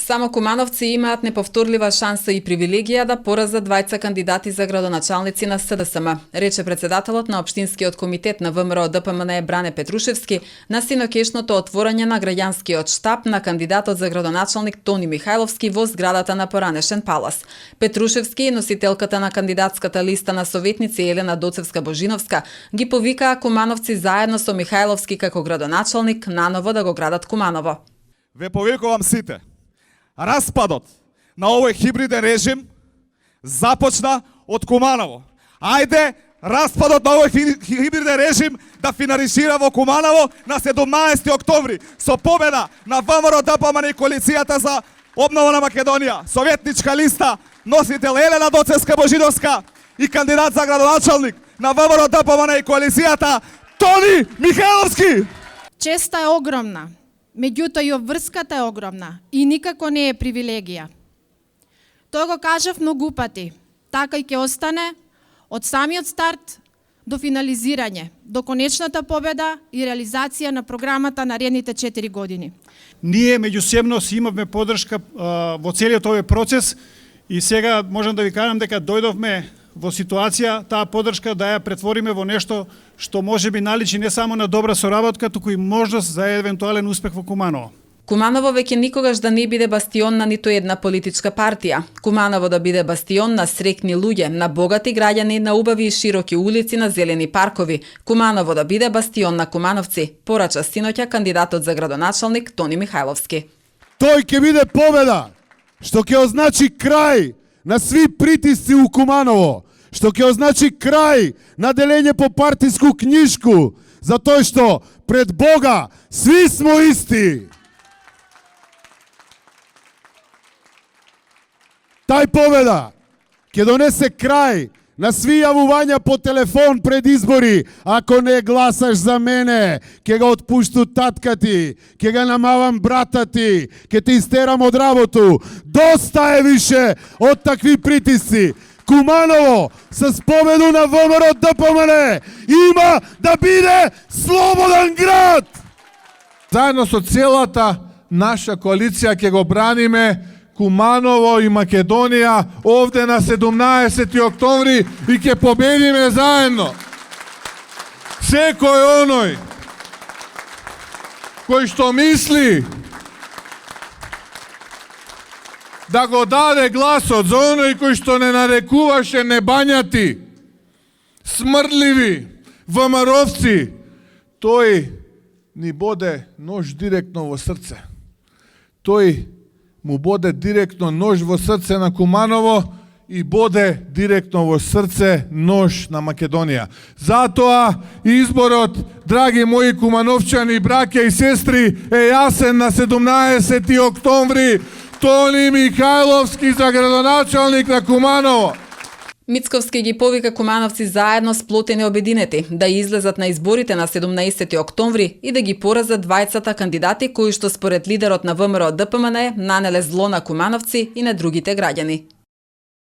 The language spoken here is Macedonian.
Само кумановци имаат неповторлива шанса и привилегија да поразат двајца кандидати за градоначалници на СДСМ, рече председателот на Општинскиот комитет на ВМРО ДПМН Бране Петрушевски на синокешното отворање на граѓанскиот штаб на кандидатот за градоначалник Тони Михајловски во зградата на Поранешен палас. Петрушевски и носителката на кандидатската листа на советници Елена Доцевска-Божиновска ги повикаа кумановци заедно со Михајловски како градоначалник наново да го градат Куманово. Ве повикувам сите. Распадот на овој хибриден режим започна од Куманово. Ајде, распадот на овој хибриден режим да финализира во Куманово на 17 октомври со победа на ВМРО ДПМН и коалицијата за обнова на Македонија. Советничка листа, носител Елена Доцевска-Божиновска и кандидат за градоначалник на ВМРО ДПМН и коалицијата Тони Михајловски. Честа е огромна. Меѓутоа и обврската е огромна и никако не е привилегија. Тоа го кажав многу пати. Така и ќе остане од самиот старт до финализирање, до конечната победа и реализација на програмата наредните 4 години. Ние меѓусебно си имавме поддршка во целиот овој процес и сега можам да ви кажам дека дојдовме во ситуација таа поддршка да ја претвориме во нешто што може би наличи не само на добра соработка, туку и можност за евентуален успех во Куманово. Куманово веќе никогаш да не биде бастион на ниту една политичка партија. Куманово да биде бастион на среќни луѓе, на богати граѓани, на убави и широки улици, на зелени паркови. Куманово да биде бастион на кумановци, порача синоќа кандидатот за градоначалник Тони Михајловски. Тој ќе биде победа, што ќе означи крај на сви притисци у Куманово, што ќе означи крај на делење по партиску книжку, затоа што пред Бога сви смо исти. Тај победа ќе донесе крај на сви јавувања по телефон пред избори. Ако не гласаш за мене, ќе го отпушту татка ти, ќе го намавам брата ти, ќе те истерам од работу. Доста е више од такви притисци. Куманово с победу на ВМРО ДПМН има да биде слободен град. Заедно со целата наша коалиција ќе го браниме Куманово и Македонија овде на 17 октомври и ќе победиме заедно. Секој оној кој што мисли да го даде гласот за оној кој што не нарекуваше небањати, смрдливи, ВМРО-вци, тој ни боде нож директно во срце. Тој му боде директно нож во срце на Куманово и боде директно во срце нож на Македонија. Затоа изборот, драги мои кумановчани, браќа и сестри, е јасен на 17 октомври. Тони Михајловски за градоначалник на Куманово. Мицковски ги повика кумановци заедно сплотени обединети да излезат на изборите на 17 октомври и да ги поразат двајцата кандидати кои што според лидерот на ВМРО ДПМН нанеле зло на кумановци и на другите граѓани.